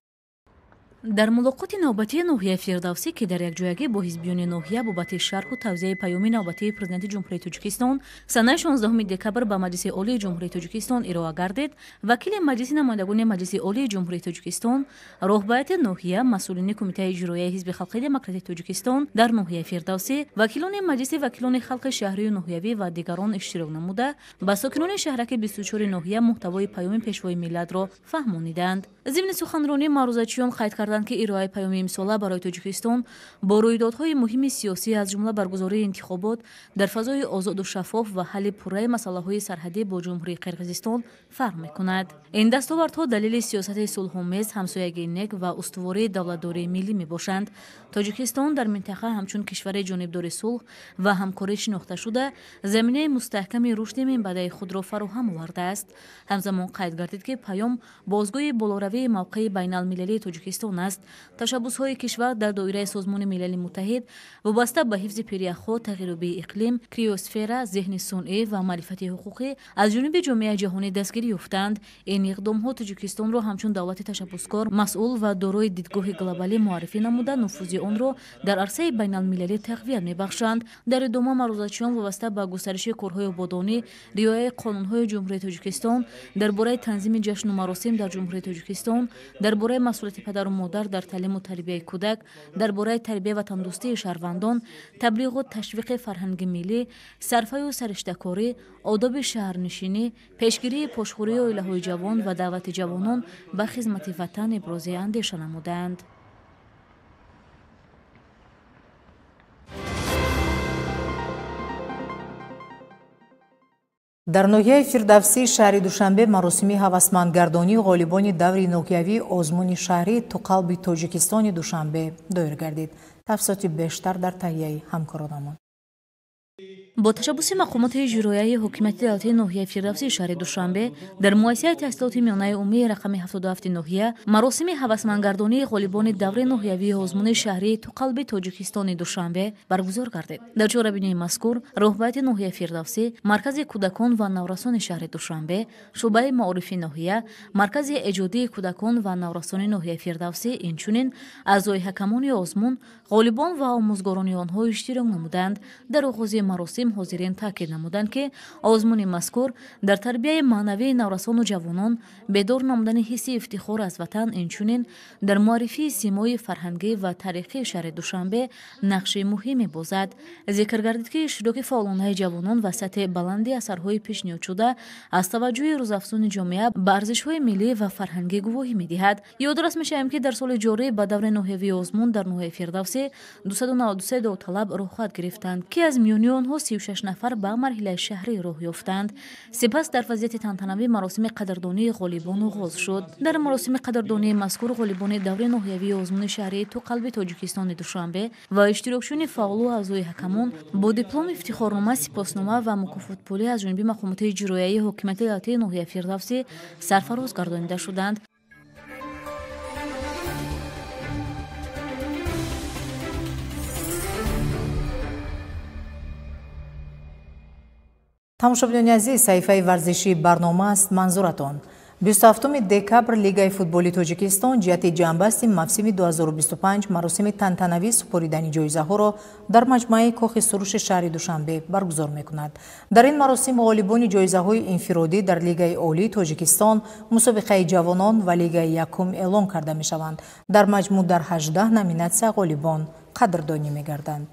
дар мулоқоти навбатии ноҳияи Фирдавсӣ ки дар якҷоягӣ бо ҳизбиёни ноҳия бобати шарҳу тавзеъи паёми навбатии президенти ҷумҳурии Тоҷикистон санаи 16 декабр ба Маҷлиси Олии Ҷумҳурии Тоҷикистон ироа гардид, вакили Маҷлиси намояндагони Маҷлиси Олии Ҷумҳурии Тоҷикистон, роҳбарияти ноҳия, масъулини Кумитаи иҷроияи Ҳизби Халқии Демократии Тоҷикистон дар ноҳияи Фирдавсӣ, вакилони Маҷлиси вакилони халқи шаҳрию ноҳиявӣ ва дигарон иштирок намуда, ба сокинони шаҳраки 24 ноҳия муҳтавои паёми пешвои миллатро фаҳмониданд. зимни суханронӣ маърузачиён қайд карда карданд ки ироаи паёми имсола барои тоҷикистон бо рӯйдодҳои муҳими сиёсӣ аз ҷумла баргузории интихобот дар фазои озоду шаффоф ва ҳалли пурраи масъалаҳои сарҳадӣ бо ҷумҳурии қирғизистон фарқ мекунад. Ин дастовардҳо далели сиёсати сулҳомез, ҳамсоягии нек ва устувории давлатдории миллӣ мебошанд. тоҷикистон дар минтақа ҳамчун кишвари ҷонибдори сулҳ ва ҳамкорӣ шинохта шуда заминаи мустаҳками рушди минбаъдаи худро фароҳам овардааст. ҳамзамон қайд гардид ки паём бозгои болоравии мавқеи байналмилалии тоҷикистон аст. ташаббусҳои кишвар дар доираи созмони милали муттаҳид вобаста ба ҳифзи пиряхҳо, тағйирёбии иқлим, криосфера, зеҳни сунъӣ ва маърифати ҳуқуқӣ аз ҷониби ҷомеаи ҷаҳонӣ дастгирӣ ёфтанд. ин иқдомҳо тоҷикистонро ҳамчун давлати ташаббускор, масъул ва дорои дидгоҳи глобалӣ муаррифӣ намуда нуфузи онро дар арсаи байналмилалӣ тақвият мебахшанд. дар идома мa'рузатчиён вобаста ба густариши корҳои ободонӣ, риояи қонунҳои ҷумҳурии тоҷикистон дар бораи танзими ҷашну маросим дар ҷумҳурии тоҷикистон, дар бораи масъулияти падару модар дар таълиму тарбияи кӯдак, дар бораи тарбия ва тандурустии шаҳрвандон, таблиғу ташвиқи фарҳанги миллӣ, сарфаю сариштакорӣ, одоби шаҳрнишинӣ, пешгирии пошхӯрии оилаҳои ҷавон ва даъвати ҷавонон ба хизмати ватан ибрози андеша намуданд. дар ноҳияи фирдавсӣ шаҳри душанбе маросими ҳавасмандгардонии ғолибони даври ноҳиявии озмуни шаҳрӣ ту қалби тоҷикистони душанбе доир гардид. тафсилоти бештар дар таҳияи ҳамкоронамон. бо ташаббуси мақомоти иҷроияи ҳокимияти давлатии ноҳияи фирдавсии шаҳри душанбе дар муассисаи таҳсилоти миёнаи умумии рақами 77 ноҳия маросими ҳавасмандгардонии ғолибони даври ноҳиявии озмуни шаҳрии ту қалби тоҷикистони душанбе баргузор гардид. дар чорабинии мазкур роҳбарияти ноҳияи фирдавсӣ, маркази кӯдакон ва наврасони шаҳри душанбе, шуъбаи маорифи ноҳия, маркази эҷодии кӯдакон ва наврасони ноҳияи фирдавсӣ, инчунин аъзои ҳакамони озмун, ғолибон ва омӯзгорони онҳо иштирок намуданд. дар оғози маросим ҳозирин таъкид намуданд ки озмуни мазкур дар тарбияи маънавии наврасону ҷавонон бедор намудани ҳисси ифтихор аз ватан, инчунин дар муаррифии симои фарҳангӣ ва таърихии шаҳри душанбе нақши муҳим мебозад. зикр гардид ки иштироки фаъолонаи ҷавонон ва сатҳи баланди асарҳои пешниҳодшуда аз таваҷҷӯҳи рӯзафзуни ҷомеа ба арзишҳои миллӣ ва фарҳангӣ гувоҳӣ медиҳад. ёдрас мешавем ки дар соли ҷорӣ ба даври ноҳиявии озмун дар ноҳияи фирдавсӣ 293 довталаб роҳхат гирифтанд ки аз миёни онҳо 36 нафар ба марҳилаи шаҳрӣ роҳ ёфтанд. сипас дар вазъияти тантанавӣ маросими қадрдонии ғолибон оғоз шуд. дар маросими қадрдонии мазкур ғолибони даври ноҳиявии озмуни шаҳрии ту қалби тоҷикистони душанбе ва иштирокчиёни фаъолу аъзои ҳакамон бо диплом, ифтихорнома, сипоснома ва мукофотпулӣ аз ҷониби мақомоти иҷроияи ҳокимияти давлатии ноҳияи фирдавсӣ сарфароз гардонида шуданд. тамошобинони азиз, саҳифаи варзишии барнома аст манзуратон. 27 декабр Лигаи футболи Тоҷикистон ҷиҳати ҷамъбасти мавсими 2025 маросими тантанавии супоридани ҷоизаҳоро дар маҷмӯаи Кохи Суруши шаҳри Душанбе баргузор мекунад. Дар ин маросим ғолибони ҷоизаҳои инфиродӣ дар Лигаи олии Тоҷикистон, мусобиқаи ҷавонон ва Лигаи якум эълон карда мешаванд. дар маҷмӯъ дар 18 номинатсия ғолибон қадрдонӣ мегарданд.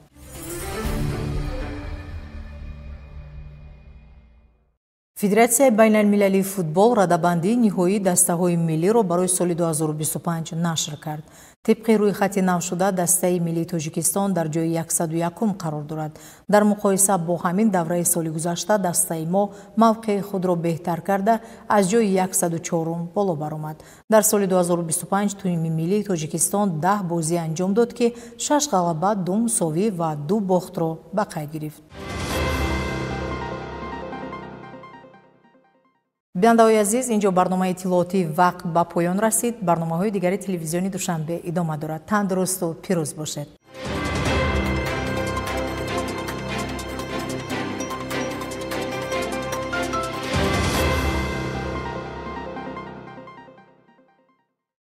Федератсияи байналмилалии футбол радабандии ниҳоии дастаҳои миллиро барои соли 2025 нашр кард. тибқи рӯйхати навшуда дастаи миллии Тоҷикистон дар ҷои 101 қарор дорад. дар муқоиса бо ҳамин давраи соли гузашта дастаи мо мавқеи худро беҳтар карда аз ҷои 104 боло баромад. дар соли 2025 тими миллии Тоҷикистон 10 бозӣ анҷом дод ки 6 ғалаба, 2 мусовӣ ва 2 бохтро ба қайд гирифт. бинандаҳои азиз, инҷо барномаи иттилооти вақт ба поён расид. барномаҳои дигари телевизиони Душанбе идома дорад. тандурусту пирӯз бошед.